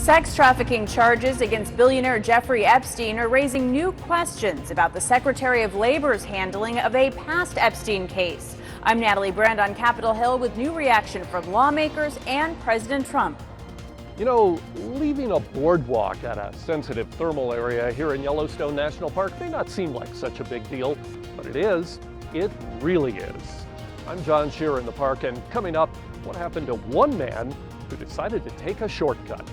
Sex trafficking charges against billionaire Jeffrey Epstein are raising new questions about the Secretary of Labor's handling of a past Epstein case. I'm Natalie Brand on Capitol Hill with new reaction from lawmakers and President Trump. You know, leaving a boardwalk at a sensitive thermal area here in Yellowstone National Park may not seem like such a big deal, but it is. It really is. I'm John Shearer in the park, and coming up, what happened to one man who decided to take a shortcut.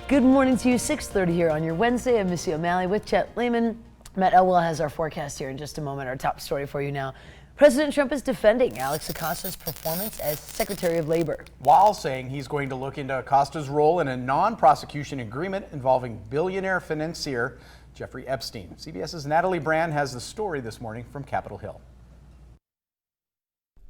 Good morning to you, 6:30 here on your Wednesday. I'm Missy O'Malley with Chet Lehman. Matt Elwell has our forecast here in just a moment. Our top story for you now. President Trump is defending Alex Acosta's performance as Secretary of Labor, while saying he's going to look into Acosta's role in a non-prosecution agreement involving billionaire financier Jeffrey Epstein. CBS's Natalie Brand has the story this morning from Capitol Hill.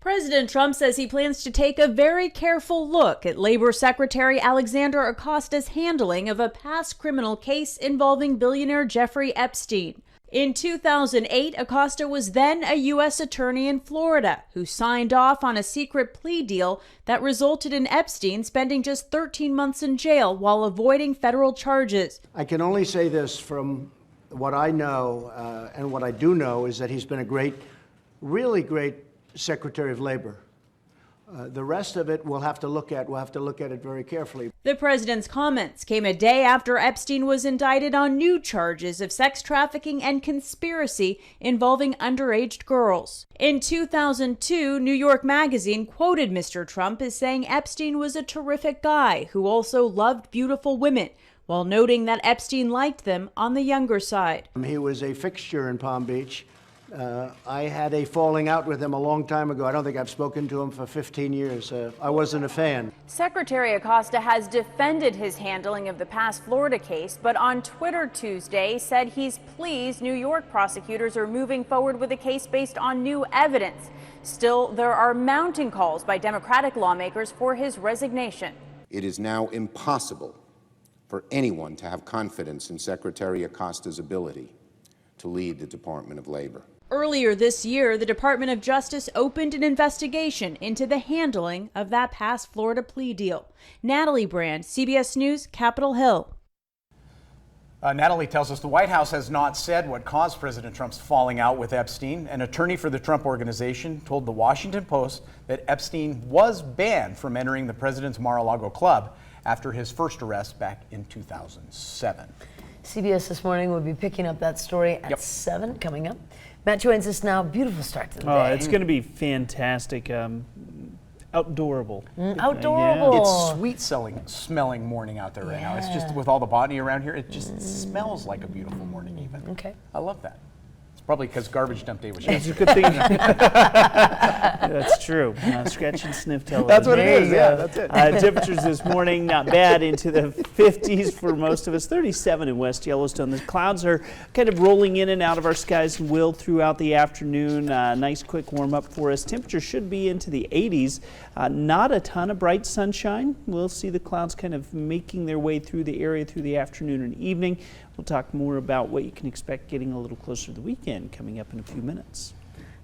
President Trump says he plans to take a very careful look at Labor Secretary Alexander Acosta's handling of a past criminal case involving billionaire Jeffrey Epstein. In 2008, Acosta was then a U.S. attorney in Florida who signed off on a secret plea deal that resulted in Epstein spending just 13 months in jail while avoiding federal charges. I can only say this from what I know, and what I do know is that he's been a great, really great Secretary of Labor. The rest of it we'll have to look at. We'll have to look at it very carefully. The president's comments came a day after Epstein was indicted on new charges of sex trafficking and conspiracy involving underage girls. In 2002, New York Magazine quoted Mr. Trump as saying Epstein was a terrific guy who also loved beautiful women, while noting that Epstein liked them on the younger side. He was a fixture in Palm Beach. I had a falling out with him a long time ago. I don't think I've spoken to him for 15 years. I wasn't a fan. Secretary Acosta has defended his handling of the past Florida case, but on Twitter Tuesday said he's pleased New York prosecutors are moving forward with a case based on new evidence. Still, there are mounting calls by Democratic lawmakers for his resignation. It is now impossible for anyone to have confidence in Secretary Acosta's ability to lead the Department of Labor. Earlier this year, the Department of Justice opened an investigation into the handling of that past Florida plea deal. Natalie Brand, CBS News, Capitol Hill. Natalie tells us the White House has not said what caused President Trump's falling out with Epstein. An attorney for the Trump Organization told the Washington Post that Epstein was banned from entering the president's Mar-a-Lago club after his first arrest back in 2007. CBS this morning will be picking up that story at 7 coming up. Matt joins us now. Beautiful start to the day. Oh, it's going to be fantastic. Outdoorable. Outdoorable. Yeah. It's sweet-smelling morning out there right now. It's just with all the botany around here, it just smells like a beautiful morning even. Okay. I love that. It's probably because garbage dump day was It's a yesterday. good thing. That's true. Scratch and sniff television. That's what it is. Yeah, that's it. Temperatures this morning not bad, into the 50s for most of us. 37 in West Yellowstone. The clouds are kind of rolling in and out of our skies and will throughout the afternoon. Nice quick warm up for us. Temperatures should be into the 80s. Not a ton of bright sunshine. We'll see the clouds kind of making their way through the area through the afternoon and evening. We'll talk more about what you can expect getting a little closer to the weekend coming up in a few minutes.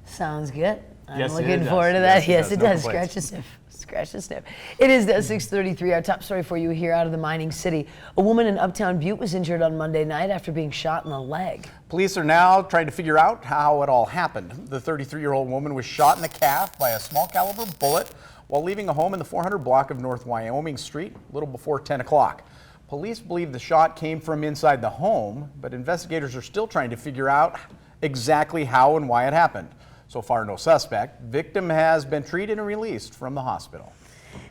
Sounds good. I'm Yes, looking it forward to does. that. Yes, Yes, it it does. does. No Scratch and sniff. Scratch and sniff. It is 6:33. Our top story for you here out of the mining city. A woman in Uptown Butte was injured on Monday night after being shot in the leg. Police are now trying to figure out how it all happened. The 33-year-old woman was shot in the calf by a small caliber bullet while leaving a home in the 400 block of North Wyoming Street a little before 10 o'clock. Police believe the shot came from inside the home, but investigators are still trying to figure out exactly how and why it happened. So far, no suspect. Victim has been treated and released from the hospital.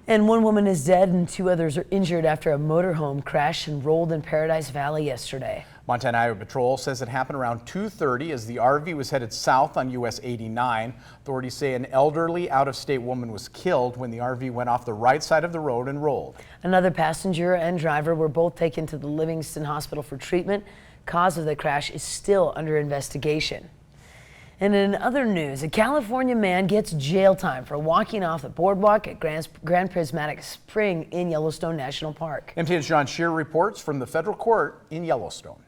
And one woman is dead and 2 others are injured after a motorhome crashed and rolled in Paradise Valley yesterday. Montana Highway Patrol says it happened around 2:30 as the RV was headed south on US 89. Authorities say an elderly out-of-state woman was killed when the RV went off the right side of the road and rolled. Another passenger and driver were both taken to the Livingston Hospital for treatment. Cause of the crash is still under investigation. And in other news, a California man gets jail time for walking off the boardwalk at Grand Prismatic Spring in Yellowstone National Park. MTN's John Shearer reports from the federal court in Yellowstone.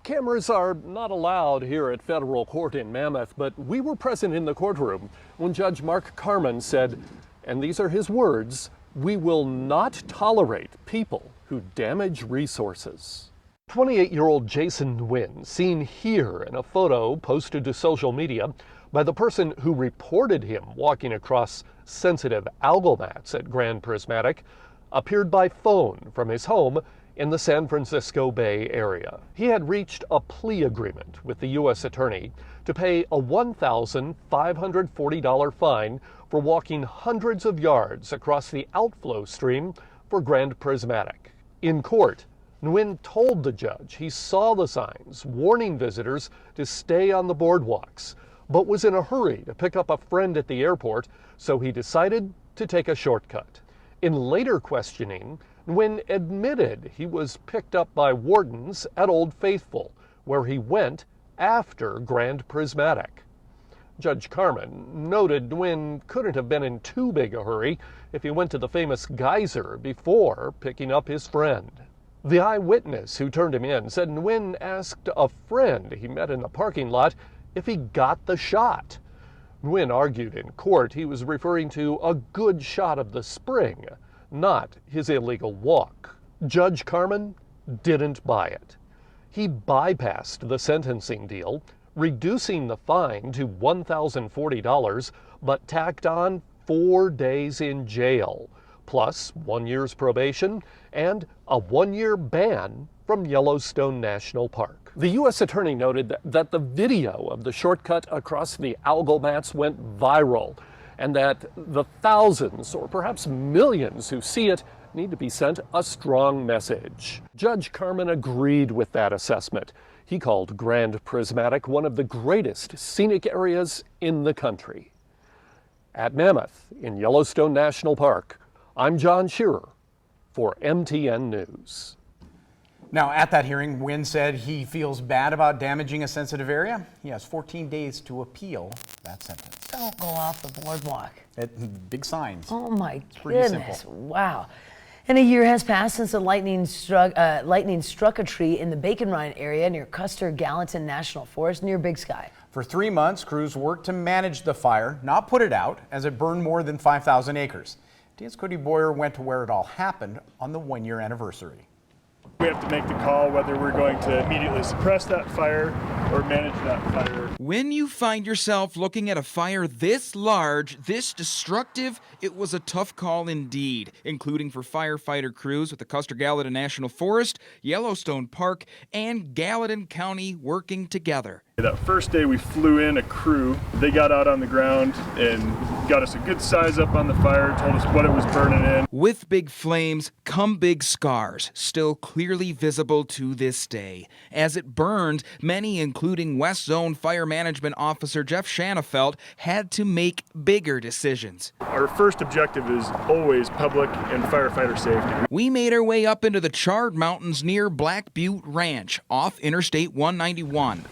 Cameras are not allowed here at federal court in Mammoth, but we were present in the courtroom when Judge Mark Carman said, and these are his words, We will not tolerate people who damage resources. 28-year-old Jason Nguyen, seen here in a photo posted to social media by the person who reported him walking across sensitive algal mats at Grand Prismatic, appeared by phone from his home in the San Francisco Bay Area. He had reached a plea agreement with the U.S. Attorney to pay a $1,540 fine for walking hundreds of yards across the outflow stream for Grand Prismatic. In court, Nguyen told the judge he saw the signs warning visitors to stay on the boardwalks, but was in a hurry to pick up a friend at the airport, so he decided to take a shortcut. In later questioning, Nguyen admitted he was picked up by wardens at Old Faithful, where he went after Grand Prismatic. Judge Carmen noted Nguyen couldn't have been in too big a hurry if he went to the famous geyser before picking up his friend. The eyewitness who turned him in said Nguyen asked a friend he met in the parking lot if he got the shot. Nguyen argued in court he was referring to a good shot of the spring, not his illegal walk. Judge Carmen didn't buy it. He bypassed the sentencing deal, reducing the fine to $1,040, but tacked on 4 days in jail, plus 1 year's probation and a 1-year ban from Yellowstone National Park. The U.S. Attorney noted that the video of the shortcut across the algal mats went viral, and that the thousands or perhaps millions who see it need to be sent a strong message. Judge Carmen agreed with that assessment. He called Grand Prismatic one of the greatest scenic areas in the country. At Mammoth in Yellowstone National Park, I'm John Shearer for MTN News. Now, at that hearing, Nguyen said he feels bad about damaging a sensitive area. He has 14 days to appeal that sentence. Don't go off the boardwalk. Big signs. Oh my pretty goodness, simple. wow. And a year has passed since the lightning struck a tree in the Bacon Rind area near Custer-Gallatin National Forest near Big Sky. For 3 months, crews worked to manage the fire, not put it out, as it burned more than 5,000 acres. TN's Cody Boyer went to where it all happened on the 1-year anniversary. We have to make the call whether we're going to immediately suppress that fire or manage that fire. When you find yourself looking at a fire this large, this destructive, it was a tough call indeed, including for firefighter crews with the Custer-Gallatin National Forest, Yellowstone Park, and Gallatin County working together. That first day we flew in a crew. They got out on the ground and got us a good size up on the fire, told us what it was burning in. With big flames come big scars, still clearly visible to this day. As it burned, many, including West Zone Fire Management Officer Jeff Shanafelt, had to make bigger decisions. Our first objective is always public and firefighter safety. We made our way up into the charred mountains near Black Butte Ranch off Interstate 191.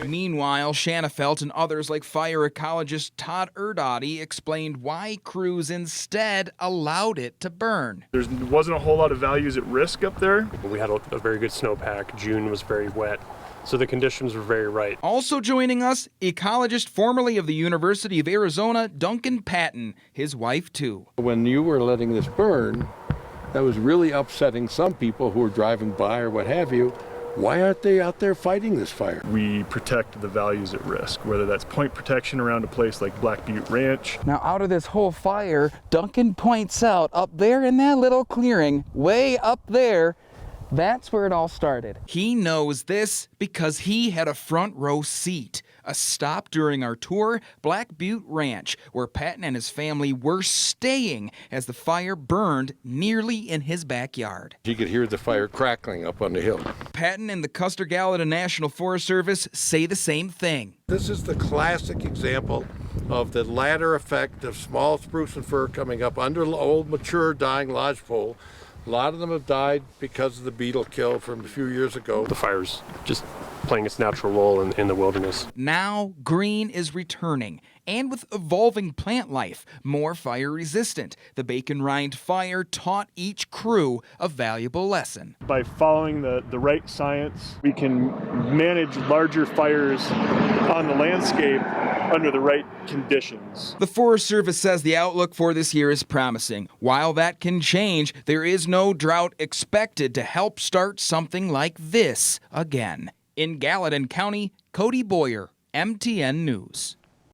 Meanwhile, Shanafelt and others like fire ecologist Todd Erdody explained why crews instead allowed it to burn. There wasn't a whole lot of values at risk up there. We had a very good snowpack. June was very wet, so the conditions were very right. Also joining us, ecologist formerly of the University of Arizona, Duncan Patton, his wife too. When you were letting this burn, that was really upsetting some people who were driving by or what have you. Why aren't they out there fighting this fire? We protect the values at risk, whether that's point protection around a place like Black Butte Ranch. Now out of this whole fire, Duncan points out up there in that little clearing, way up there, that's where it all started. He knows this because he had a front row seat. A stop during our tour, Black Butte Ranch, where Patton and his family were staying as the fire burned nearly in his backyard. You could hear the fire crackling up on the hill. Patton and the Custer-Gallatin National Forest Service say the same thing. This is the classic example of the ladder effect of small spruce and fir coming up under old, mature, dying lodgepole. A lot of them have died because of the beetle kill from a few years ago. The fire's just playing its natural role in the wilderness. Now green is returning, and with evolving plant life, more fire resistant. The Bacon Rind fire taught each crew a valuable lesson. By following the right science, we can manage larger fires on the landscape under the right conditions. The Forest Service says the outlook for this year is promising. While that can change, there is no drought expected to help start something like this again. In Gallatin County, Cody Boyer, MTN News.